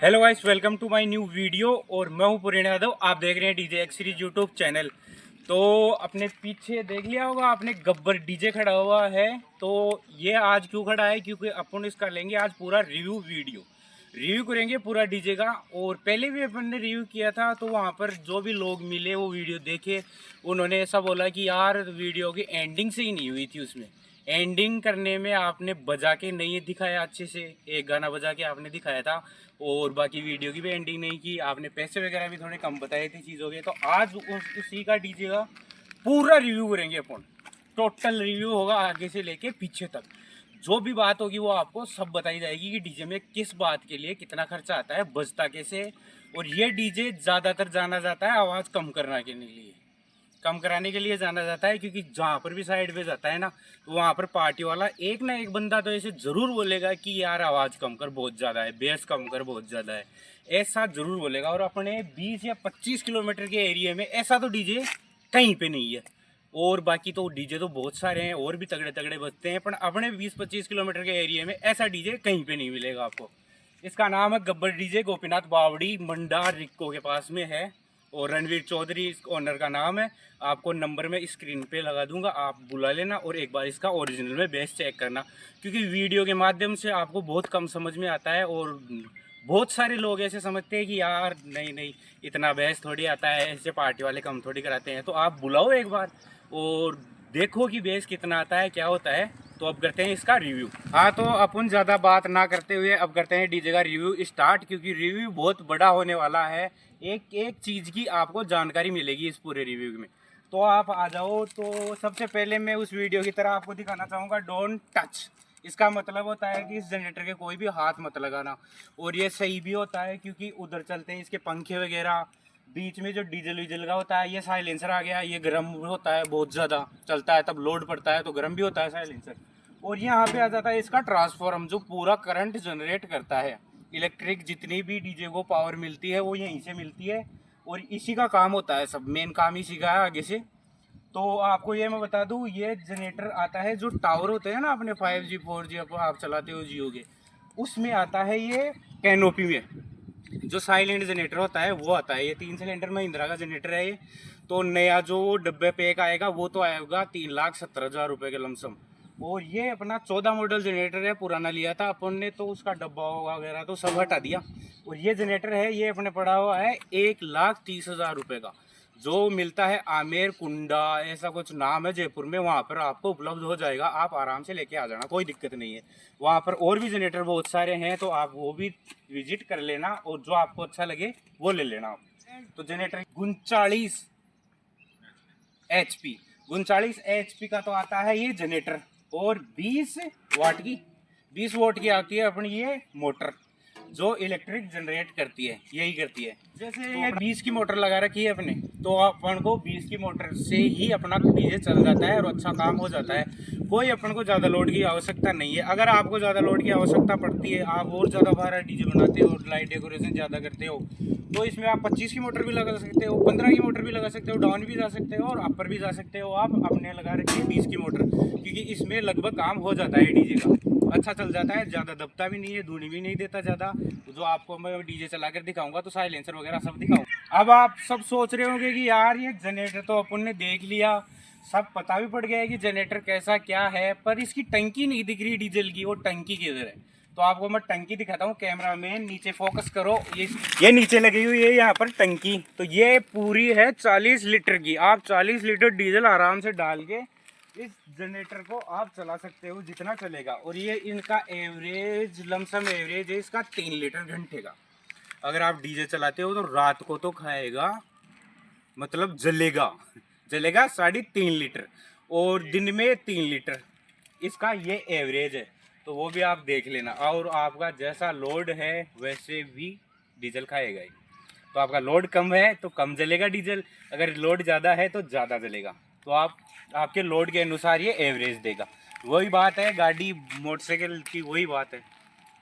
Hello guys, welcome to my new video. और मैं हूं पूर्ण यादव। आप देख रहे हैं DJ X series YouTube channel. तो अपने पीछे देख लिया होगा आपने, गब्बर डीजे खड़ा हुआ है। तो ये आज क्यों खड़ा है? क्योंकि अपन इसका लेंगे आज पूरा रिव्यू करेंगे पूरा डीजे का। और पहले भी अपन ने रिव्यू किया था, तो वहाँ पर जो भी लोग मिले वो वीडियो देखे, उन्होंने ऐसा बोला कि यार वीडियो की एंडिंग से ही नहीं हुई थी। उसमें एंडिंग करने में आपने बजा के नहीं दिखाया अच्छे से, एक गाना बजा के आपने दिखाया था और बाकी वीडियो की भी एंडिंग नहीं की आपने। पैसे वगैरह भी थोड़े कम बताए थे चीज़ों के। तो आज उसी का डीजे का पूरा रिव्यू करेंगे अपन। टोटल रिव्यू होगा आगे से लेके पीछे तक। जो भी बात होगी वो आपको सब बताई जाएगी कि डीजे में किस बात के लिए कितना खर्चा आता है, बजता कैसे। और ये डीजे ज़्यादातर जाना जाता है आवाज़ कम कराने के लिए जाना जाता है। क्योंकि जहाँ पर भी साइड पे जाता है ना, तो वहाँ पर पार्टी वाला एक ना एक बंदा तो ऐसे ज़रूर बोलेगा कि यार आवाज़ कम कर, बहुत ज़्यादा है, बेस कम कर, बहुत ज़्यादा है, ऐसा ज़रूर बोलेगा। और अपने 20 या 25 किलोमीटर के एरिया में ऐसा तो डीजे कहीं पे नहीं है। और बाकी तो डीजे तो बहुत सारे हैं और भी तगड़े तगड़े बजते हैं, पर अपने 20-25 किलोमीटर के एरिया में ऐसा डीजे कहीं पे नहीं मिलेगा आपको। इसका नाम है गब्बर डीजे, गोपीनाथ बावड़ी मंडा रिक्को के पास में है। और रणवीर चौधरी इस ओनर का नाम है। आपको नंबर में स्क्रीन पे लगा दूंगा, आप बुला लेना और एक बार इसका ओरिजिनल में बेस चेक करना। क्योंकि वीडियो के माध्यम से आपको बहुत कम समझ में आता है और बहुत सारे लोग ऐसे समझते हैं कि यार नहीं नहीं, इतना बेस थोड़ी आता है, ऐसे पार्टी वाले कम थोड़ी कराते हैं। तो आप बुलाओ एक बार और देखो कि बेस कितना आता है, क्या होता है। तो अब करते हैं इसका रिव्यू। हाँ, तो अपन ज़्यादा बात ना करते हुए अब करते हैं डीजे का रिव्यू स्टार्ट। क्योंकि रिव्यू बहुत बड़ा होने वाला है, एक एक चीज़ की आपको जानकारी मिलेगी इस पूरे रिव्यू में। तो आप आ जाओ। तो सबसे पहले मैं उस वीडियो की तरह आपको दिखाना चाहूँगा डोंट टच। इसका मतलब होता है कि इस जनरेटर के कोई भी हाथ मत लगाना। और ये सही भी होता है क्योंकि उधर चलते हैं इसके पंखे वगैरह, बीच में जो डीजल वीजल का होता है, ये साइलेंसर आ गया, ये गर्म होता है, बहुत ज़्यादा चलता है तब लोड पड़ता है तो गर्म भी होता है साइलेंसर। और यहाँ पे आ जाता है इसका ट्रांसफॉर्म, जो पूरा करंट जनरेट करता है। इलेक्ट्रिक जितनी भी डीजे को पावर मिलती है वो यहीं से मिलती है और इसी का काम होता है, सब मेन काम इसी का है आगे से। तो आपको ये मैं बता दूं, ये जनरेटर आता है जो टावर होते हैं ना अपने 5G 4G आप चलाते हो जियो के, उसमें आता है ये कैनोपी में। जो साइलेंट जनरेटर होता है वो आता है, ये 3 सिलेंडर महिंद्रा का जनरेटर है ये। तो नया जो डब्बे पैक आएगा वो तो आएगा 3,70,000 रुपये के लमसम। और ये अपना 14 मॉडल जनरेटर है, पुराना लिया था अपन ने तो उसका डब्बा वगैरह तो सब हटा दिया। और ये जनरेटर है, ये अपने पड़ा हुआ है 1,30,000 रुपये का, जो मिलता है आमेर कुंडा, ऐसा कुछ नाम है जयपुर में, वहाँ पर आपको उपलब्ध हो जाएगा। आप आराम से लेके आ जाना, कोई दिक्कत नहीं है। वहाँ पर और भी जनरेटर बहुत सारे हैं, तो आप वो भी विजिट कर लेना और जो आपको अच्छा लगे वो ले लेना आप। तो जनरेटर 39 HP, 39 HP का तो आता है ये जनरेटर। और 20 वाट की आती है अपनी ये मोटर, जो इलेक्ट्रिक जनरेट करती है, यही करती है। जैसे ये 20 की मोटर लगा रखी है अपने, तो अपन को 20 की मोटर से ही अपना डीजे चल जाता है और अच्छा काम हो जाता है। कोई अपन को ज़्यादा लोड की आवश्यकता नहीं है। अगर आपको ज़्यादा लोड की आवश्यकता पड़ती है, आप और ज़्यादा बाहर डीजे बनाते हो, लाइट डेकोरेशन ज़्यादा करते हो, तो इसमें आप 25 की मोटर भी लगा सकते हो, 15 की मोटर भी लगा सकते हो, डाउन भी जा सकते हो और अपर भी जा सकते हो। आप अपने लगा रखिए 20 की मोटर, क्योंकि इसमें लगभग काम हो जाता है डीजे का, अच्छा चल जाता है, ज़्यादा दबता भी नहीं है, धुनी भी नहीं देता ज़्यादा। जो आपको मैं डीजे चला कर दिखाऊंगा तो साइलेंसर वगैरह सब दिखाऊंगा। अब आप सब सोच रहे होंगे कि यार ये जनरेटर तो अपन ने देख लिया, सब पता भी पड़ गया है कि जनरेटर कैसा क्या है, पर इसकी टंकी नहीं दिख रही डीजल की, वो टंकी किधर है? तो आपको मैं टंकी दिखाता हूँ। कैमरा मैन नीचे फोकस करो, ये नीचे लगी हुई है यहाँ पर टंकी। तो ये पूरी है 40 लीटर की। आप 40 लीटर डीजल आराम से डाल के इस जनरेटर को आप चला सकते हो, जितना चलेगा। और ये इनका एवरेज, लमसम एवरेज है इसका 3 लीटर घंटे का। अगर आप डीजे चलाते हो तो रात को तो खाएगा, मतलब जलेगा 3.5 लीटर और दिन में 3 लीटर, इसका ये एवरेज है। तो वो भी आप देख लेना। और आपका जैसा लोड है वैसे भी डीजल खाएगा ही। तो आपका लोड कम है तो कम जलेगा डीजल, अगर लोड ज़्यादा है तो ज़्यादा जलेगा। तो आपके लोड के अनुसार ये एवरेज देगा। वही बात है गाड़ी मोटरसाइकिल की, वही बात है।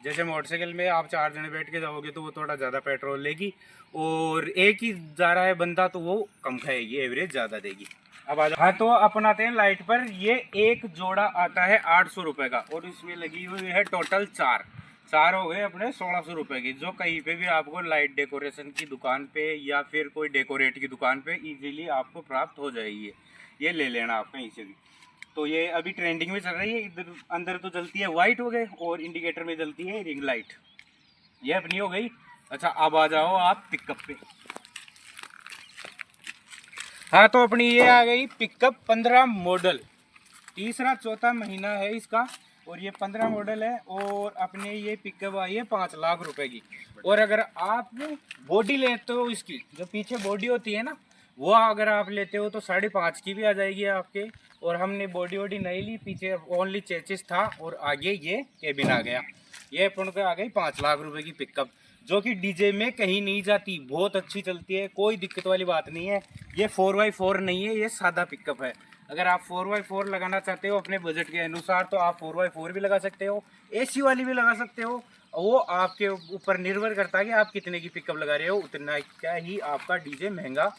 जैसे मोटरसाइकिल में आप 4 जने बैठ के जाओगे तो वो थोड़ा ज़्यादा पेट्रोल लेगी, और एक ही जा रहा है बंदा तो वो कम खाएगी, एवरेज ज़्यादा देगी। अब आ जाओ। हाँ, तो अपन आते हैं लाइट पर। ये एक जोड़ा आता है 800 रुपये का और इसमें लगी हुई है टोटल 4। चार हो गए अपने 1600 रुपए की, जो कहीं पे भी आपको लाइट डेकोरेशन की दुकान पे या फिर कोई डेकोरेट की दुकान पे इजीली आपको प्राप्त हो जाएगी। ये ले लेना आप कहीं से भी। तो ये अभी ट्रेंडिंग में चल रही है। इधर अंदर तो जलती है वाइट हो गए और इंडिकेटर में जलती है रिंग लाइट। ये अपनी हो गई। अच्छा अब आ जाओ आप पिकअप पे। हाँ तो अपनी ये आ गई पिकअप 15 मॉडल, तीसरा चौथा महीना है इसका और ये 15 मॉडल है। और अपने ये पिकअप आई है 5 लाख रुपए की। और अगर आप बॉडी लेते हो इसकी, जो पीछे बॉडी होती है ना, वो अगर आप लेते हो तो 5.5 की भी आ जाएगी आपके। और हमने बॉडी वॉडी नहीं ली, पीछे ओनली चेचिस था और आगे ये केबिन आ गया। ये अपन को आ गई 5 लाख रुपए की पिकअप, जो कि डीजे में कहीं नहीं जाती, बहुत अच्छी चलती है, कोई दिक्कत वाली बात नहीं है। ये 4x4 नहीं है, ये सादा पिकअप है। अगर आप 4x4 लगाना चाहते हो अपने बजट के अनुसार तो आप 4x4 भी लगा सकते हो, एसी वाली भी लगा सकते हो। वो आपके ऊपर निर्भर करता है कि आप कितने की पिकअप लगा रहे हो, उतना क्या ही आपका डीजे महंगा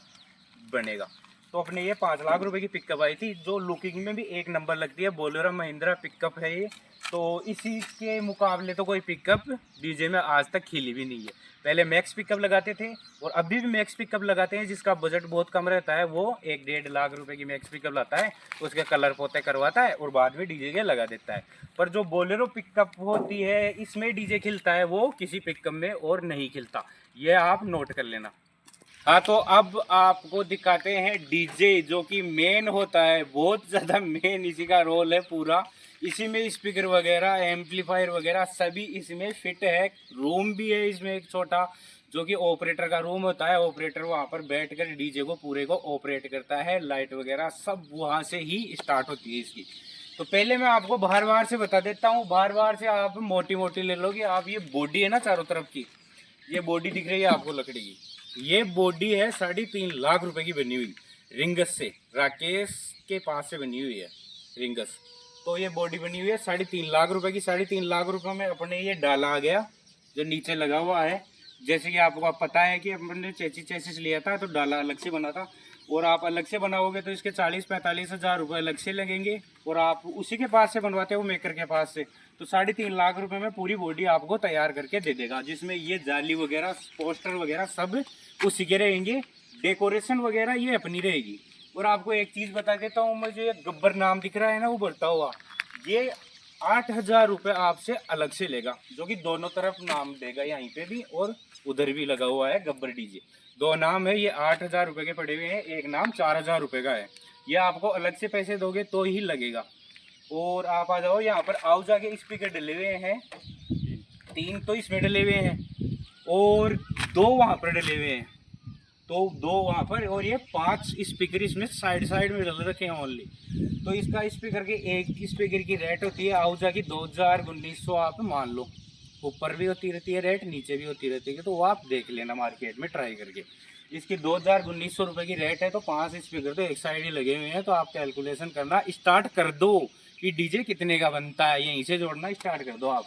बनेगा। तो अपने ये 5 लाख रुपए की पिकअप आई थी, जो लुकिंग में भी एक नंबर लगती है। बोलेरो महिंद्रा पिकअप है ये। तो इसी के मुकाबले तो कोई पिकअप डीजे में आज तक खिली भी नहीं है। पहले मैक्स पिकअप लगाते थे और अभी भी मैक्स पिकअप लगाते हैं, जिसका बजट बहुत कम रहता है। वो 1-1.5 लाख रुपए की मैक्स पिकअप लाता है, उसके कलर पोते करवाता है और बाद में डीजे के लगा देता है। पर जो बोलेरो पिकअप होती है, इसमें डीजे खिलता है, वो किसी पिकअप में और नहीं खिलता। ये आप नोट कर लेना। हाँ तो अब आपको दिखाते हैं डीजे, जो कि मेन होता है, बहुत ज़्यादा मेन इसी का रोल है पूरा। इसी में स्पीकर वगैरह, एम्पलीफायर वगैरह सभी इसमें फिट है। रूम भी है इसमें एक छोटा, जो कि ऑपरेटर का रूम होता है। ऑपरेटर वहाँ पर बैठकर डीजे को पूरे को ऑपरेट करता है। लाइट वगैरह सब वहाँ से ही स्टार्ट होती है इसकी। तो पहले मैं आपको बाहर से बता देता हूँ। बाहर से आप मोटी मोटी ले लोगे आप। ये बॉडी है ना चारों तरफ की, ये बॉडी दिख रही है आपको लकड़ी की, ये बॉडी है 3.5 लाख रुपए की बनी हुई, रिंगस से, राकेश के पास से बनी हुई है रिंगस। तो ये बॉडी बनी हुई है 3.5 लाख रुपए की। 3.5 लाख रुपए में अपने ये डाला आ गया जो नीचे लगा हुआ है। जैसे कि आपको पता है कि अपने चेसिस लिया था तो डाला अलग से बना था, और आप अलग से बनाओगे तो इसके 40-45 हज़ार रुपये अलग से लगेंगे। और आप उसी के पास से बनवाते हो, मेकर के पास से, तो 3.5 लाख रुपए में पूरी बॉडी आपको तैयार करके दे देगा, जिसमें ये जाली वगैरह, पोस्टर वगैरह सब उसी के रहेंगे। डेकोरेशन वगैरह ये अपनी रहेगी। और आपको एक चीज़ बता देता हूँ, मुझे गब्बर नाम दिख रहा है ना उभरता हुआ, ये 8,000 रुपये आपसे अलग से लेगा, जो कि दोनों तरफ नाम देगा, यहीं पे भी और उधर भी लगा हुआ है गब्बर डीजे। दो नाम है, ये 8,000 रुपये के पड़े हुए हैं, एक नाम 4,000 रुपये का है। ये आपको अलग से पैसे दोगे तो ही लगेगा। और आप आ जाओ यहाँ पर, आओ जाके स्पीकर डले हुए हैं 3 तो इसमें डले हुए हैं और 2 वहाँ पर डले हुए हैं, तो 2 वहाँ पर, और ये 5 स्पीकर इसमें साइड में डल रखे हैं ओनली। तो इसका स्पीकर के एक स्पीकर की रेट होती है आओ जाके 2,000-1,900 आप मान लो। ऊपर भी होती रहती है रेट, नीचे भी होती रहती है, तो वो आप देख लेना मार्केट में ट्राई करके। इसकी 2,000-1,900 रुपये की रेट है। तो 5 स्पीकर तो एक साइड ही लगे हुए हैं, तो आप कैलकुलेशन करना स्टार्ट कर दो कि डीजे कितने का बनता है, यहीं से जोड़ना स्टार्ट कर दो आप।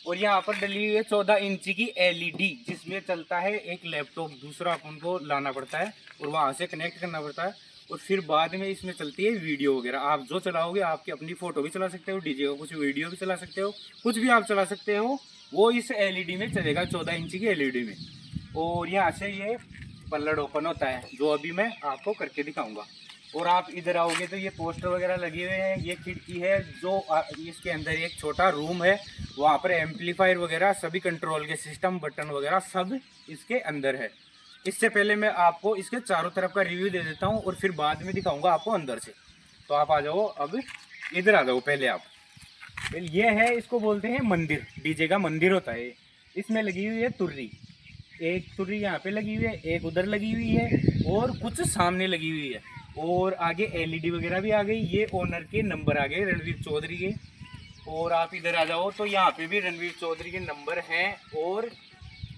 और यहाँ पर डली हुई है 14 इंची की एलईडी, जिसमें चलता है एक लैपटॉप, दूसरा अपन को लाना पड़ता है और वहाँ से कनेक्ट करना पड़ता है, और फिर बाद में इसमें चलती है वीडियो वगैरह। आप जो चलाओगे, आपकी अपनी फ़ोटो भी चला सकते हो, डीजे को कुछ वीडियो भी चला सकते हो, कुछ भी आप चला सकते हो, वो इस एलईडी में चलेगा, 14 इंची की एलईडी में। और यहाँ से ये पल्लड़ ओपन होता है, जो अभी मैं आपको करके दिखाऊँगा। और आप इधर आओगे तो ये पोस्टर वगैरह लगे हुए हैं, ये खिड़की है, जो इसके अंदर एक छोटा रूम है, वहाँ पर एम्पलीफायर वगैरह सभी कंट्रोल के सिस्टम, बटन वगैरह सब इसके अंदर है। इससे पहले मैं आपको इसके चारों तरफ का रिव्यू दे देता हूँ और फिर बाद में दिखाऊंगा आपको अंदर से। तो आप आ जाओ, अब इधर आ जाओ पहले आप। ये है, इसको बोलते हैं मंदिर, डीजे का मंदिर होता है। इसमें लगी हुई है तुर्री, एक तुर्री यहाँ पे लगी हुई है, एक उधर लगी हुई है और कुछ सामने लगी हुई है, और आगे एलईडी वगैरह भी आ गई। ये ओनर के नंबर आ गए, रणवीर चौधरी के। और आप इधर आ जाओ तो यहाँ पे भी रणवीर चौधरी के नंबर हैं और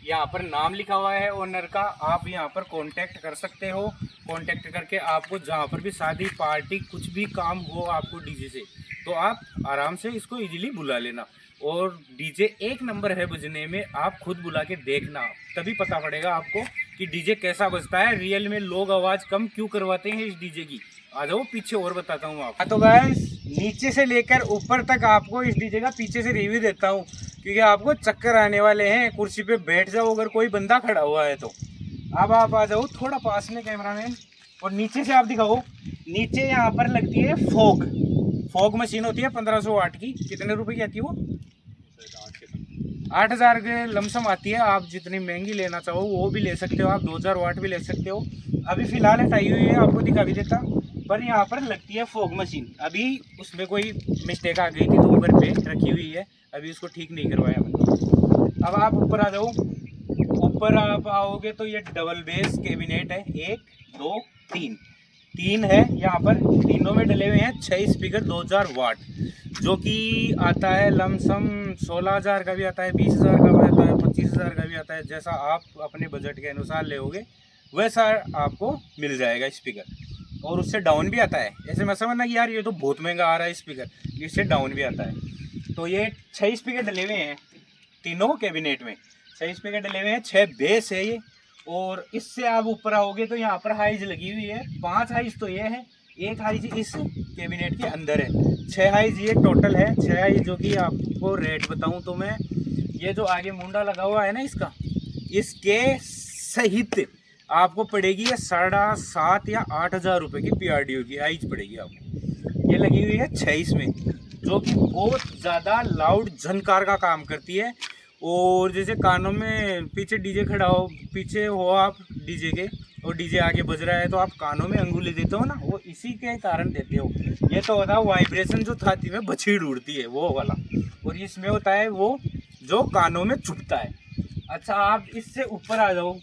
यहाँ पर नाम लिखा हुआ है ओनर का। आप यहाँ पर कांटेक्ट कर सकते हो। कांटेक्ट करके आपको जहाँ पर भी शादी पार्टी कुछ भी काम हो आपको डीजे से, तो आप आराम से इसको इजीली बुला लेना। और डीजे एक नंबर है बजने में, आप खुद बुला के देखना, तभी पता पड़ेगा आपको कि डीजे कैसा बजता है। रियल में लोग आवाज़ कम क्यों करवाते हैं इस डीजे की, आ जाओ पीछे और बताता हूँ आपको। तो गाइस, नीचे से लेकर ऊपर तक आपको इस डीजे का पीछे से रिव्यू देता हूँ क्योंकि आपको चक्कर आने वाले हैं। कुर्सी पे बैठ जाओ अगर कोई बंदा खड़ा हुआ है तो। अब आप आ जाओ थोड़ा पास में कैमरामैन, और नीचे से आप दिखाओ। नीचे यहाँ पर लगती है फोग मशीन होती है 1500 वाट की। कितने रुपए की आती है वो? 8000 के लमसम आती है। आप जितनी महंगी लेना चाहो वो भी ले सकते हो, आप 2000 वाट भी ले सकते हो। अभी फिलहाल हटाई हुई है, आपको दिखा भी देता। पर यहाँ पर लगती है फोग मशीन। अभी उसमें कोई मिस्टेक आ गई थी तो ऊपर पे रखी हुई है, अभी उसको ठीक नहीं करवाया मैंने। अब आप ऊपर आ जाओ। ऊपर आप आओगे तो ये डबल बेस कैबिनेट है। 1 2 3 है यहाँ पर। तीनों में डले हुए हैं 6 स्पीकर 2000 वाट, जो कि आता है लमसम 16000 का भी आता है, 20000 का भी आता है, 25000 का भी आता है। जैसा आप अपने बजट के अनुसार लेोगे वैसा आपको मिल जाएगा स्पीकर। और उससे डाउन भी आता है। ऐसे मैं समझना कि यार ये तो बहुत महंगा आ रहा है स्पीकर, इससे डाउन भी आता है। तो ये 6 स्पीकर डले हुए हैं तीनों कैबिनेट में। 6 स्पीकर डले हुए हैं, 6 बेस है ये। और इससे आप ऊपर आओगे तो यहाँ पर हाइज लगी हुई है। 5 हाइज तो ये है, 1 हाइज इस कैबिनेट के अंदर है। 6 हाइज ये टोटल है। 6 हाइज जो कि आपको रेट बताऊं तो मैं, ये जो आगे मुंडा लगा हुआ है ना इसका, इसके सहित आपको पड़ेगी ये 7.5 या 8 हज़ार रुपये की PRDO की हाइज पड़ेगी आपको। ये लगी हुई है 6 में, जो कि बहुत ज़्यादा लाउड झनकार का काम करती है। और जैसे कानों में पीछे डीजे खड़ा हो, पीछे हो आप डीजे के, और डीजे आगे बज रहा है तो आप कानों में अंगुली देते हो ना, वो इसी के कारण देते हो। ये तो होता है वाइब्रेशन जो छाती में बछीड़ उड़ती है वो वाला, और इसमें होता है वो जो कानों में चुभता है। अच्छा, आप इससे ऊपर आ जाओ।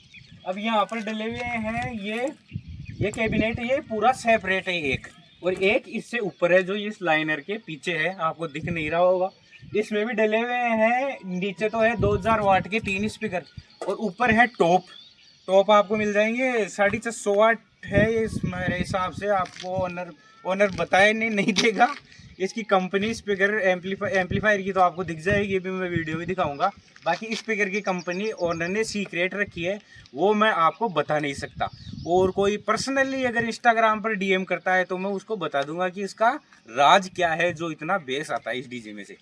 अब यहाँ पर डले हुए हैं ये कैबिनेट, ये पूरा सेपरेट है एक, और एक इससे ऊपर है जो इस लाइनर के पीछे है, आपको दिख नहीं रहा होगा। इसमें भी डले हुए हैं। नीचे तो है 2000 वाट के 3 स्पीकर, और ऊपर है टॉप आपको मिल जाएंगे 650 वाट है। इस मेरे हिसाब से आपको ओनर बताए नहीं देगा। इसकी कंपनी स्पीकर एम्पलीफायर की तो आपको दिख जाएगी, भी मैं वीडियो में दिखाऊंगा। बाकी स्पीकर की कंपनी ओनर ने सीक्रेट रखी है, वो मैं आपको बता नहीं सकता। और कोई पर्सनली अगर इंस्टाग्राम पर DM करता है तो मैं उसको बता दूंगा कि इसका राज क्या है जो इतना बेस आता है इस डीजे में से।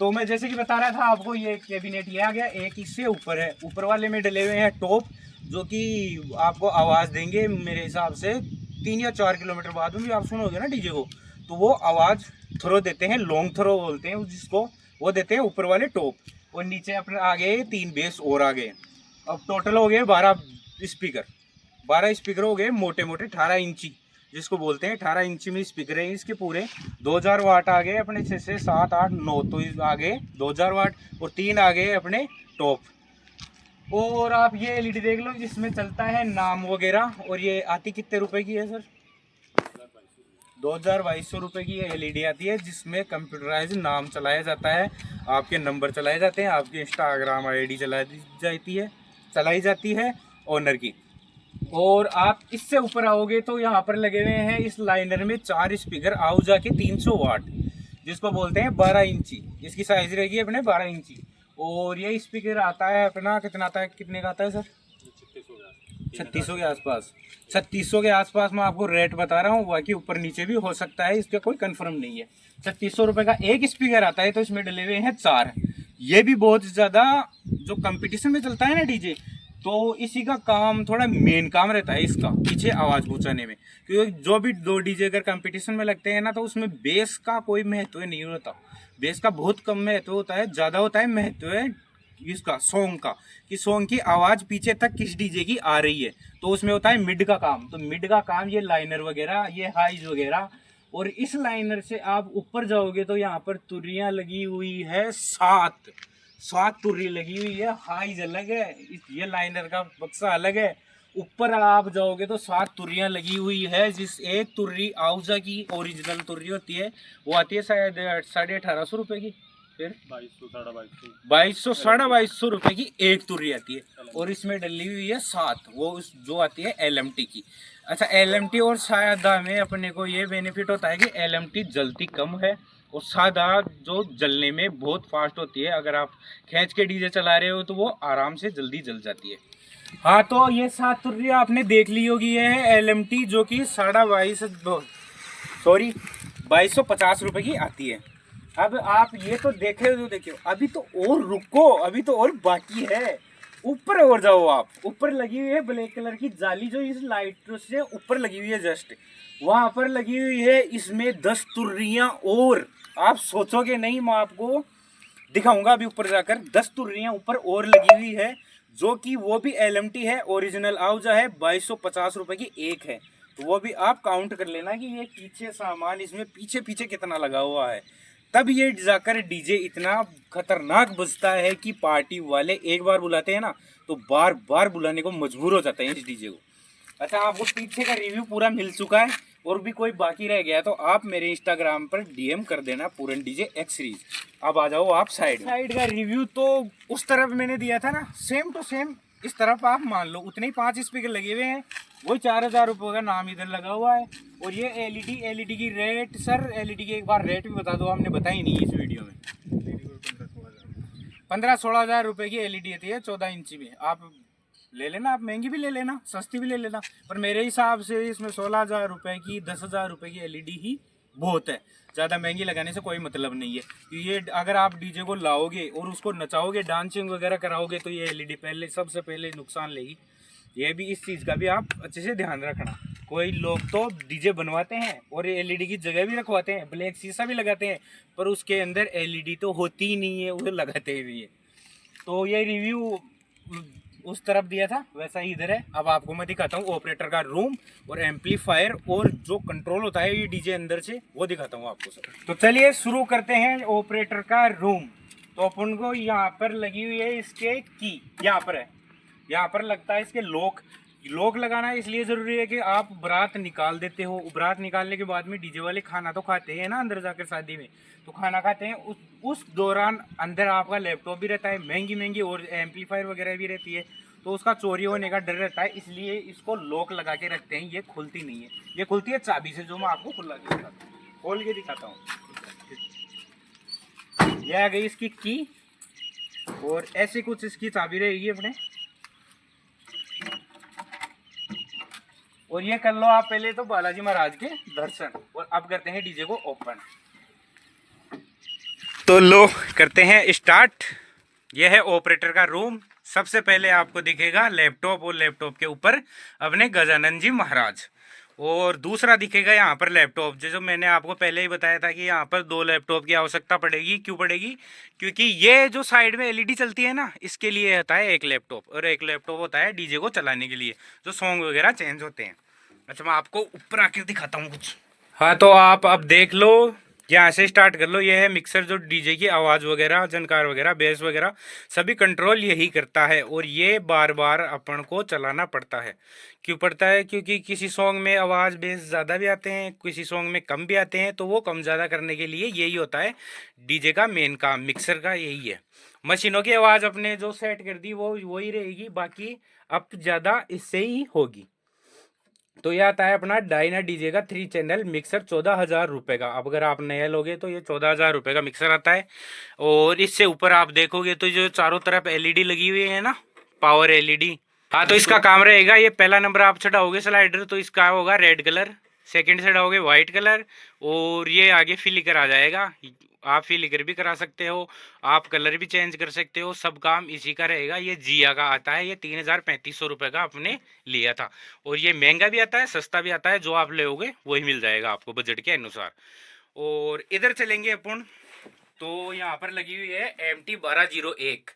तो मैं जैसे कि बता रहा था आपको, ये कैबिनेट ये आ गया। एक इससे ऊपर है, ऊपर वाले में डले हुए हैं टॉप, जो कि आपको आवाज़ देंगे मेरे हिसाब से 3 या 4 किलोमीटर बाद में भी आप सुनोगे ना डीजे को, तो वो आवाज़ थ्रो देते हैं, लॉन्ग थ्रो बोलते हैं जिसको, वो देते हैं ऊपर वाले टॉप। और नीचे अपने आगे 3 बेस और आ गए। अब टोटल हो गए 12 स्पीकर हो गए, मोटे 18 इंची जिसको बोलते हैं। 18 इंची में स्पीकर है इसके पूरे। 2000 वाट आ गए अपने 6 से 7 8 9, तो आ गए 2000 वाट, और 3 आ गए अपने टॉप। और आप ये LED देख लो जिसमें चलता है नाम वगैरह, और ये आती कितने रुपए की है सर? 2200 रुपये की LED आती है, जिसमें कंप्यूटराइज नाम चलाया जाता है, आपके नंबर चलाए जाते हैं, आपकी इंस्टाग्राम ID चलाई जाती है ओनर की। और आप इससे ऊपर आओगे तो यहाँ पर लगे हुए हैं इस लाइनर में 4 स्पीकर आउजा के 300 वाट, जिसको बोलते हैं 12 इंची। इसकी साइज रहेगी अपने 12 इंची। और ये स्पीकर आता है अपना, कितना आता है, कितने का आता है सर? 3600 के आसपास। 3600 के आसपास मैं आपको रेट बता रहा हूँ, बाकी ऊपर नीचे भी हो सकता है, इसका कोई कंफर्म नहीं है। 3600 रुपये का एक स्पीकर आता है, तो इसमें डले हुए हैं 4। ये भी बहुत ज़्यादा जो कंपटीशन में चलता है ना डीजे, तो इसी का काम थोड़ा मेन काम रहता है इसका, पीछे आवाज़ पहुँचाने में। क्योंकि जो भी 2 डीजे अगर कंपटीशन में लगते हैं ना, तो उसमें बेस का कोई महत्व नहीं होता। बेस का बहुत कम महत्व होता है, ज़्यादा होता है महत्व है इसका सॉन्ग का, कि सॉन्ग की आवाज़ पीछे तक किस डीजे की आ रही है। तो उसमें होता है मिड का काम। तो मिड का काम ये लाइनर वगैरह, ये हाइज वगैरह। और इस लाइनर से आप ऊपर जाओगे तो यहाँ पर तुरियाँ लगी हुई है 7 तुर्री लगी हुई है। हाइज अलग है, ये लाइनर का बक्सा अलग है। ऊपर आप जाओगे तो 7 तुर्रियाँ लगी हुई है, जिस एक तुर्री आउजा की ओरिजिनल तुर्री होती है, वो आती है शायद 1850 रुपये की। फिर 2200 साढ़े 2200 रुपये की एक तुर्री आती है। और इसमें डली हुई है 7, वो जो आती है LMT की। अच्छा, LMT और सादा में अपने को ये बेनिफिट होता है कि LMT जलती कम है, और सादा जो जलने में बहुत फास्ट होती है। अगर आप खींच के डीजे चला रहे हो तो वो आराम से जल्दी जल जाती है। हाँ, तो ये 7 तुर्री आपने देख ली होगी, ये है LMT, जो कि 2250 रुपये की आती है। अब आप ये तो देखे हो, देखियो अभी तो और रुको, अभी तो और बाकी है। ऊपर और जाओ आप, ऊपर लगी हुई है ब्लैक कलर की जाली जो इस लाइट से ऊपर लगी हुई है, जस्ट वहां पर लगी हुई है। इसमें 10 तुर्रियां और आप सोचोगे नहीं, मैं आपको दिखाऊंगा अभी ऊपर जाकर। 10 तुर्रियां ऊपर और लगी हुई है, जो कि वो भी एलएमटी है, ओरिजिनल आवजा है। 2250 रुपए की एक है। तो वो भी आप काउंट कर लेना कि ये पीछे सामान इसमें पीछे पीछे कितना लगा हुआ है। तब ये जाकर डीजे इतना खतरनाक बजता है कि पार्टी वाले एक बार बुलाते हैं ना तो बार बार बुलाने को मजबूर हो जाते हैं इस डीजे को। अच्छा, आपको पीछे का रिव्यू पूरा मिल चुका है, और भी कोई बाकी रह गया तो आप मेरे इंस्टाग्राम पर डीएम कर देना, पूरन डीजे एक्स सीरीज। अब आ जाओ आप साइड का रिव्यू। तो उस तरफ मैंने दिया था ना, सेम टू सेम इस तरफ आप मान लो उतने ही 5 स्पीकर लगे हुए हैं। वही 4000 रुपये का नाम इधर लगा हुआ है। और ये एलईडी की रेट, सर एलईडी की एक बार रेट भी बता दो, हमने बताई नहीं इस वीडियो में। 15-16 हज़ार रुपये की एलईडी आती है 14 इंची में। आप ले लेना, आप महंगी भी ले लेना, सस्ती भी ले लेना, पर मेरे हिसाब से इसमें 16 हज़ार रुपये की, 10 हज़ार रुपये की एलईडी ही बहुत है। ज़्यादा महंगी लगाने से कोई मतलब नहीं है। कि ये अगर आप डीजे को लाओगे और उसको नचाओगे, डांसिंग वगैरह कराओगे, तो ये एलईडी पहले सबसे पहले नुकसान लेगी। ये भी, इस चीज़ का भी आप अच्छे से ध्यान रखना। कोई लोग तो डीजे बनवाते हैं और एलईडी की जगह भी रखवाते हैं, ब्लैक शीशा भी लगाते हैं, पर उसके अंदर एलईडी तो होती ही नहीं है, वो लगाते भी है। तो ये रिव्यू उस तरफ दिया था, वैसा ही इधर है। अब आपको मैं दिखाता हूँ ऑपरेटर का रूम और एम्पलीफायर और जो कंट्रोल होता है ये डीजे अंदर से, वो दिखाता हूँ आपको सर। तो चलिए शुरू करते हैं ऑपरेटर का रूम। तो अपन को यहाँ पर लगी हुई है इसके की, यहाँ पर है, यहाँ पर लगता है इसके लॉक। लॉक लगाना इसलिए ज़रूरी है कि आप बारात निकाल देते हो, बारात निकालने के बाद में डीजे वाले खाना तो खाते हैं ना अंदर जाकर शादी में, तो खाना खाते हैं, उस दौरान अंदर आपका लैपटॉप भी रहता है, महंगी महंगी और एम्पलीफायर वगैरह भी रहती है, तो उसका चोरी होने का डर रहता है। इसलिए इसको लॉक लगा के रखते हैं। ये खुलती नहीं है, ये खुलती है चाबी से, जो मैं आपको खुला के दिखाता हूँ, खोल के दिखाता हूँ। यह आ गई इसकी की, और ऐसी कुछ इसकी चाबी रहेगी अपने। और ये कर लो आप पहले तो बालाजी महाराज के दर्शन, और अब करते हैं डीजे को ओपन। तो लो करते हैं स्टार्ट। यह है ऑपरेटर का रूम। सबसे पहले आपको दिखेगा लैपटॉप, और लैपटॉप के ऊपर अपने गजानन जी महाराज, और दूसरा दिखेगा यहाँ पर लैपटॉप। जैसे मैंने आपको पहले ही बताया था कि यहाँ पर 2 लैपटॉप की आवश्यकता पड़ेगी। क्यों पड़ेगी? क्योंकि ये जो साइड में एलईडी चलती है ना, इसके लिए होता है एक लैपटॉप, और एक लैपटॉप होता है डीजे को चलाने के लिए, जो सॉन्ग वगैरह चेंज होते हैं। अच्छा, मैं आपको ऊपर आकर दिखाता हूँ कुछ। हाँ, तो आप अब देख लो, यहाँ से स्टार्ट कर लो। ये है मिक्सर, जो डीजे की आवाज़ वगैरह, झनकार वगैरह, बेस वगैरह सभी कंट्रोल यही करता है, और ये बार बार अपन को चलाना पड़ता है। क्यों पड़ता है? क्योंकि किसी सॉन्ग में आवाज़ बेस ज़्यादा भी आते हैं, किसी सॉन्ग में कम भी आते हैं, तो वो कम ज़्यादा करने के लिए यही होता है डीजे का मेन काम, मिक्सर का यही है। मशीनों की आवाज़ अपने जो सेट कर दी वो वही रहेगी, बाकी अब ज़्यादा इससे ही होगी। तो ये आता है अपना डायना डीजे का 3 चैनल मिक्सर 14,000 रुपये का। अब अगर आप नया लोगे तो ये 14,000 रुपये का मिक्सर आता है। और इससे ऊपर आप देखोगे तो जो चारों तरफ एलईडी लगी हुई है ना, पावर एलईडी। हाँ, तो इसका काम रहेगा, ये पहला नंबर आप चढ़ाओगे स्लाइडर तो इसका होगा रेड कलर, सेकंड चढ़ाओगे वाइट कलर, और ये आगे फिलिकर आ जाएगा। आप फिलिकर भी करा सकते हो, आप कलर भी चेंज कर सकते हो, सब काम इसी का रहेगा। ये जिया का आता है, ये 3,3500 रुपये का आपने लिया था। और ये महंगा भी आता है, सस्ता भी आता है, जो आप लोगे वही मिल जाएगा आपको बजट के अनुसार। और इधर चलेंगे अपन, तो यहाँ पर लगी हुई है MT1201।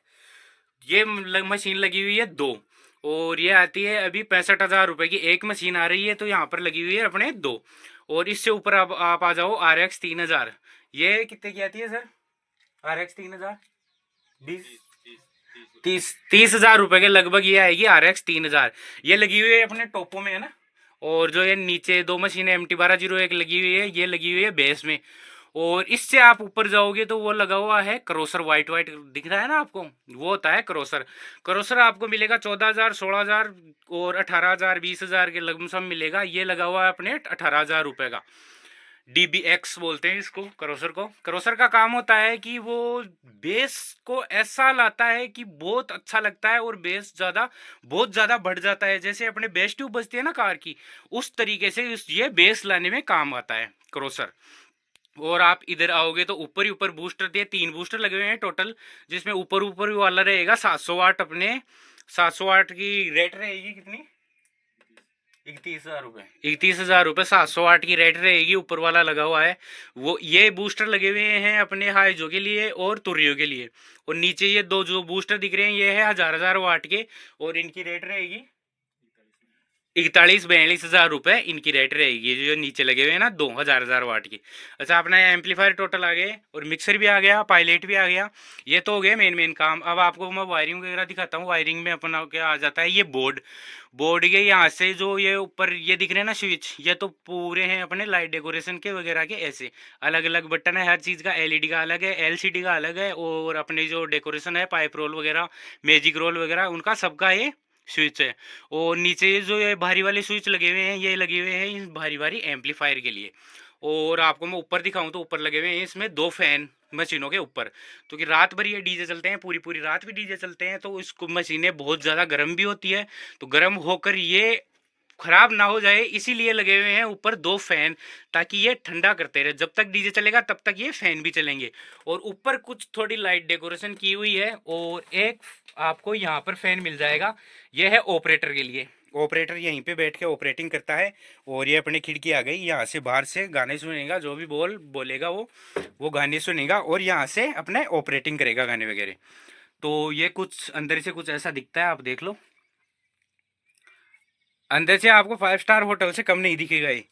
ये मशीन लगी हुई है 2, और ये आती है अभी 65,000 रुपये की एक मशीन आ रही है। तो यहाँ पर लगी हुई है अपने 2, और इससे ऊपर आप आ जाओ RX 3000। ये कितने की आती है सर? RX 3000 30,000 रुपये के लगभग ये आएगी RX 3000। ये लगी हुई है अपने टोपो में, है ना। और जो ये नीचे 2 मशीनें MT1201 लगी हुई है, ये लगी हुई है बेस में। और इससे आप ऊपर जाओगे तो वो लगा हुआ है क्रॉसर, वाइट वाइट दिख रहा है ना आपको, वो होता है क्रॉसर। क्रॉसर आपको मिलेगा 14,000, 16,000 और 18,000, 20,000 के लमसम मिलेगा। ये लगा हुआ है अपने 18,000 रुपये का। DBX बोलते हैं इसको, क्रॉसर को। क्रॉसर का काम होता है कि वो बेस को ऐसा लाता है कि बहुत अच्छा लगता है, और बेस बहुत ज़्यादा बढ़ जाता है। जैसे अपने बेस ट्यूब बजती है ना कार की, उस तरीके से ये बेस लाने में काम आता है क्रॉसर। और आप इधर आओगे तो ऊपर ही ऊपर बूस्टर दिए, 3 बूस्टर लगे हुए हैं टोटल, जिसमें ऊपर ऊपर वाला रहेगा 700 वाट, अपने 700 वाट की रेट रहेगी कितनी, 31,000 रुपये। 31,000 रुपये 700 वाट की रेट रहेगी, ऊपर वाला लगा हुआ है वो। ये बूस्टर लगे हुए हैं अपने हाइजो के लिए और तुरियो के लिए। और नीचे ये दो जो बूस्टर दिख रहे हैं ये है 1000 वाट के, और इनकी रेट रहेगी 41-42 हज़ार रुपये इनकी रेट रहेगी, जो नीचे लगे हुए हैं ना 2000 वाट की। अच्छा, अपना एम्पलीफायर टोटल आ गए और मिक्सर भी आ गया, पायलट भी आ गया। ये तो हो गया मेन काम। अब आपको मैं वायरिंग वगैरह दिखाता हूँ। वायरिंग में अपना क्या आ जाता है, ये बोर्ड के यहाँ से जो ये ऊपर ये दिख रहे हैं ना स्विच, ये तो पूरे हैं अपने लाइट डेकोरेशन के वगैरह के। ऐसे अलग अलग बटन है हर चीज़ का, एलईडी का अलग है, एलसीडी का अलग है, और अपने जो डेकोरेशन है पाइप रोल वगैरह, मैजिक रोल वगैरह, उनका सबका ये स्विच है। और नीचे जो ये भारी वाले स्विच लगे हुए हैं ये लगे हुए हैं इन भारी भारी एम्पलीफायर के लिए। और आपको मैं ऊपर दिखाऊं तो ऊपर लगे हुए हैं इसमें 2 फैन मशीनों के ऊपर, क्योंकि रात भर ये डीजे चलते हैं, पूरी पूरी रात भी डीजे चलते हैं, तो इसको मशीनें बहुत ज़्यादा गर्म भी होती है, तो गर्म होकर ये खराब ना हो जाए इसीलिए लगे हुए हैं ऊपर 2 फैन, ताकि ये ठंडा करते रहे। जब तक डीजे चलेगा तब तक ये फैन भी चलेंगे। और ऊपर कुछ थोड़ी लाइट डेकोरेशन की हुई है, और एक आपको यहाँ पर फैन मिल जाएगा, ये है ऑपरेटर के लिए। ऑपरेटर यहीं पे बैठ के ऑपरेटिंग करता है। और ये अपनी खिड़की आ गई, यहाँ से बाहर से गाने सुनेगा, जो भी बोलेगा वो गाने सुनेगा, और यहाँ से अपने ऑपरेटिंग करेगा गाने वगैरह। तो ये कुछ अंदर से कुछ ऐसा दिखता है, आप देख लो। अंदर से आपको 5 स्टार होटल से कम नहीं दिखेगा ये।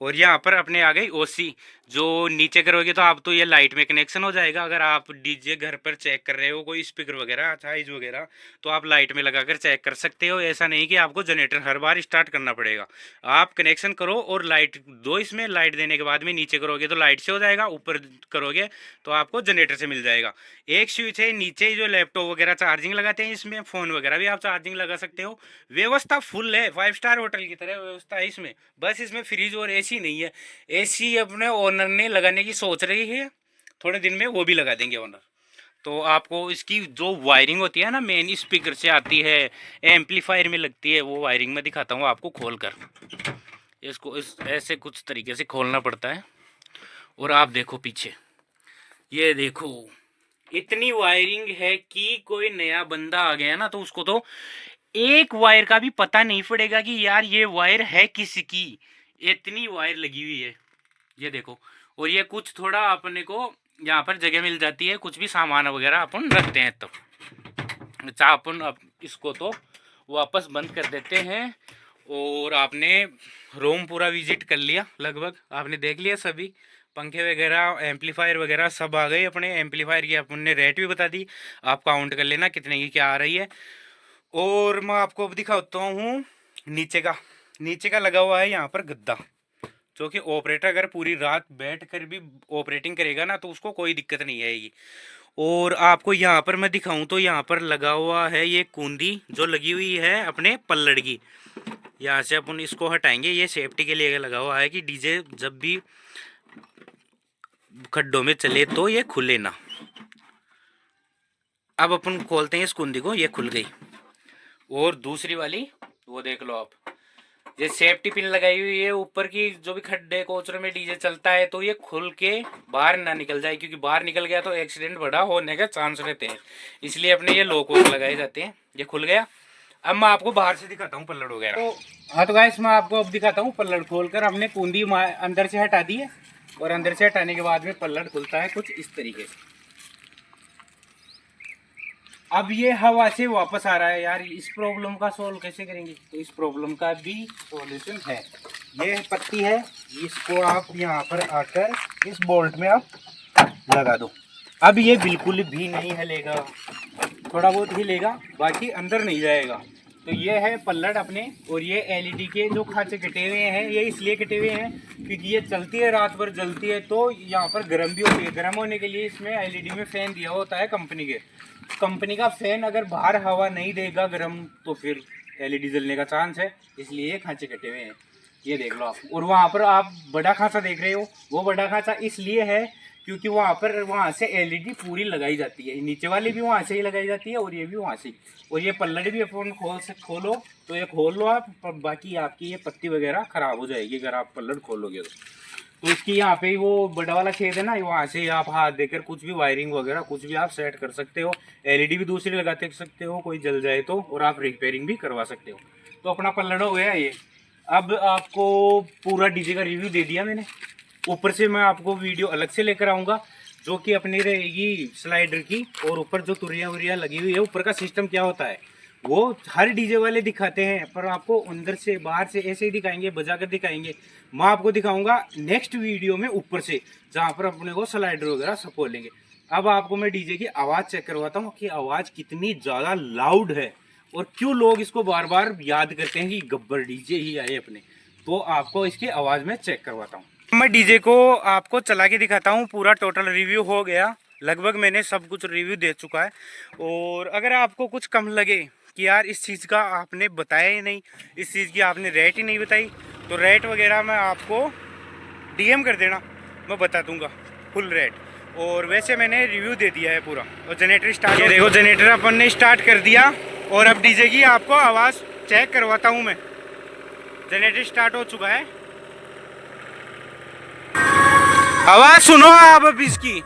और यहाँ पर अपने आ गई ओसी, जो नीचे करोगे तो आप तो ये लाइट में कनेक्शन हो जाएगा। अगर आप डीजे घर पर चेक कर रहे हो कोई स्पीकर वगैरह साइज वगैरह, तो आप लाइट में लगाकर चेक कर सकते हो। ऐसा नहीं कि आपको जनरेटर हर बार स्टार्ट करना पड़ेगा। आप कनेक्शन करो और लाइट दो, इसमें लाइट देने के बाद में नीचे करोगे तो लाइट से हो जाएगा, ऊपर करोगे तो आपको जनरेटर से मिल जाएगा। एक स्विच है नीचे जो लैपटॉप वगैरह चार्जिंग लगाते हैं, इसमें फ़ोन वगैरह भी आप चार्जिंग लगा सकते हो। व्यवस्था फुल है, 5 स्टार होटल की तरह व्यवस्था है इसमें। बस इसमें फ्रिज और एसी नहीं है। एसी अपने ओनर ने लगाने की सोच रही है, थोड़े दिन में वो भी लगा देंगे ओनर। तो आपको इसकी जो वायरिंग होती है ना, मेन स्पीकर से आती है, एम्पलीफायर में लगती है, वो वायरिंग में दिखाता हूँ आपको खोल कर। इसको इस ऐसे कुछ तरीके से खोलना पड़ता है। और आप देखो पीछे, ये देखो इतनी वायरिंग है कि कोई नया बंदा आ गया ना तो उसको तो एक वायर का भी पता नहीं पड़ेगा कि यार ये वायर है किसकी। इतनी वायर लगी हुई है, ये देखो। और ये कुछ थोड़ा अपने को यहाँ पर जगह मिल जाती है, कुछ भी सामान वगैरह अपन रखते हैं। तो अच्छा, अपन अब इसको तो वापस बंद कर देते हैं। और आपने रूम पूरा विजिट कर लिया, लगभग आपने देख लिया सभी पंखे वगैरह एम्पलीफायर वगैरह सब आ गए। अपने एम्पलीफायर की अपन ने रेट भी बता दी, आप काउंट कर लेना कितने की क्या आ रही है। और मैं आपको अब दिखाता हूँ नीचे का लगा हुआ है यहाँ पर गद्दा, जो कि ऑपरेटर अगर पूरी रात बैठ कर भी ऑपरेटिंग करेगा ना तो उसको कोई दिक्कत नहीं आएगी। और आपको यहाँ पर मैं दिखाऊं तो यहाँ पर लगा हुआ है ये कुंडी जो लगी हुई है अपने पल्लड़ की। यहाँ से अपन इसको हटाएंगे, ये सेफ्टी के लिए लगा हुआ है कि डीजे जब भी खड्डों में चले तो ये खुले ना। अब अपन खोलते हैं इस कुंडी को, ये खुल गई। और दूसरी वाली वो देख लो आप, ये सेफ्टी पिन लगाई हुई है ऊपर की, जो भी खड्डे कोचरों में डीजे चलता है तो ये खुल के बाहर ना निकल जाए, क्योंकि बाहर निकल गया तो एक्सीडेंट बड़ा होने का चांस रहते हैं। इसलिए अपने ये लॉक वॉक लगाए जाते हैं। ये खुल गया। अब मैं आपको बाहर से दिखाता हूँ पल्लड़ वगैरह। तो हाँ, तो गाइस मैं आपको अब दिखाता हूँ पल्लड़ खोलकर। हमने कुंडी अंदर से हटा दी है, और अंदर से हटाने के बाद में पल्लड़ खुलता है कुछ इस तरीके से। अब ये हवा से वापस आ रहा है यार, इस प्रॉब्लम का सोल्व कैसे करेंगे? तो इस प्रॉब्लम का भी सॉल्यूशन है। ये पत्ती है, इसको आप यहाँ पर आकर इस बोल्ट में आप लगा दो। अब ये बिल्कुल भी नहीं हिलेगा, थोड़ा बहुत हिलेगा, बाकी अंदर नहीं जाएगा। तो ये है पल्लड़ अपने। और ये एलईडी के जो खांचे कटे हुए हैं, ये इसलिए कटे हुए हैं क्योंकि ये चलती है रात भर जलती है, तो यहाँ पर गर्म भी होती है। गर्म होने के लिए इसमें एलईडी में फैन दिया होता है कंपनी के। कंपनी का फैन अगर बाहर हवा नहीं देगा गर्म, तो फिर एलईडी जलने का चांस है, इसलिए ये खांचे कटे हुए हैं। ये देख लो आप। और वहाँ पर आप बड़ा खांचा देख रहे हो, वो बड़ा खांचा इसलिए है क्योंकि वहाँ से एलईडी पूरी लगाई जाती है। नीचे वाली भी वहाँ से ही लगाई जाती है, और ये भी वहाँ से। और ये पल्लड़ भी अपन खोलो तो ये खोल लो आप, बाकी आपकी ये पत्ती वगैरह खराब हो जाएगी अगर आप पल्लड़ खोलोगे तो। तो इसकी यहाँ पे वो बड़ा वाला छेद है ना, वहाँ से आप हाथ देकर कुछ भी वायरिंग वगैरह कुछ भी आप सेट कर सकते हो। एलईडी भी दूसरी लगा सकते हो, कोई जल जाए तो, और आप रिपेयरिंग भी करवा सकते हो। तो अपना पल्लड़ हो गया ये। अब आपको पूरा डीजे का रिव्यू दे दिया मैंने। ऊपर से मैं आपको वीडियो अलग से लेकर आऊँगा जो कि अपनी रहेगी स्लाइडर की, और ऊपर जो तुरियाँ वुरियाँ लगी हुई है, ऊपर का सिस्टम क्या होता है वो हर डीजे वाले दिखाते हैं, पर आपको अंदर से बाहर से ऐसे ही दिखाएंगे, बजा कर दिखाएंगे। मैं आपको दिखाऊंगा नेक्स्ट वीडियो में ऊपर से, जहाँ पर अपने को स्लाइडर वगैरह सब खोलेंगे। अब आपको मैं डीजे की आवाज़ चेक करवाता हूँ कि आवाज़ कितनी ज़्यादा लाउड है और क्यों लोग इसको बार बार याद करते हैं कि गब्बर डीजे ही आए अपने। तो आपको इसकी आवाज़ में चेक करवाता हूँ। मैं डीजे को आपको चला के दिखाता हूँ। पूरा टोटल रिव्यू हो गया, लगभग मैंने सब कुछ रिव्यू दे चुका है। और अगर आपको कुछ कम लगे कि यार इस चीज़ का आपने बताया ही नहीं, इस चीज़ की आपने रेट ही नहीं बताई, तो रेट वगैरह मैं आपको डीएम कर देना, मैं बता दूंगा फुल रेट। और वैसे मैंने रिव्यू दे दिया है पूरा। और जनरेटर स्टार्ट, ये देखो जनरेटर अपन ने स्टार्ट कर दिया। और अब डीजे की आपको आवाज़ चेक करवाता हूँ मैं। जनरेटर स्टार्ट हो चुका है, आवाज़ सुनो आप अब इसकी।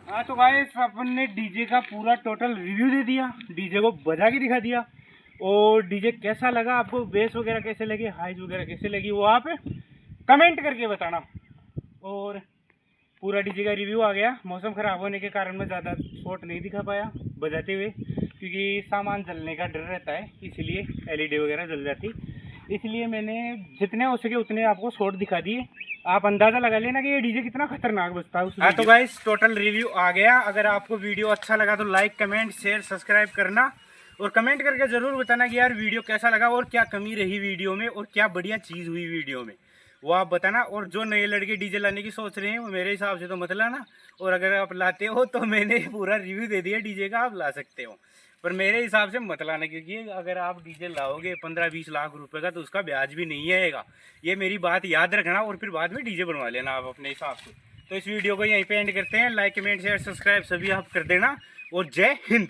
हाँ तो गाइस अपन ने डीजे का पूरा टोटल रिव्यू दे दिया, डीजे को बजा के दिखा दिया। और डीजे कैसा लगा आपको, बेस वगैरह कैसे लगी, हाइज वगैरह कैसे लगी, वो आप कमेंट करके बताना। और पूरा डीजे का रिव्यू आ गया। मौसम ख़राब होने के कारण मैं ज़्यादा शॉट नहीं दिखा पाया बजाते हुए, क्योंकि सामान जलने का डर रहता है, इसलिए एलईडी वगैरह जल जाती, इसलिए मैंने जितने हो सके उतने आपको शॉट दिखा दिए। आप अंदाज़ा लगा लेना कि ये डीजे कितना खतरनाक बजता है। हाँ तो गाइस टोटल रिव्यू आ गया। अगर आपको वीडियो अच्छा लगा तो लाइक कमेंट शेयर सब्सक्राइब करना। और कमेंट करके ज़रूर बताना कि यार वीडियो कैसा लगा और क्या कमी रही वीडियो में और क्या बढ़िया चीज़ हुई वीडियो में, वो आप बताना। और जो नए लड़के डीजे लाने की सोच रहे हैं वो मेरे हिसाब से तो मत लाना, और अगर आप लाते हो तो मैंने पूरा रिव्यू दे दिया डीजे का, आप ला सकते हो, पर मेरे हिसाब से मत लाना, क्योंकि अगर आप डीजे लाओगे 15-20 लाख रुपए का तो उसका ब्याज भी नहीं आएगा। ये मेरी बात याद रखना, और फिर बाद में डीजे बनवा लेना आप अपने हिसाब से। तो इस वीडियो को यहीं पे एंड करते हैं। लाइक कमेंट शेयर सब्सक्राइब सभी आप कर देना, और जय हिंद।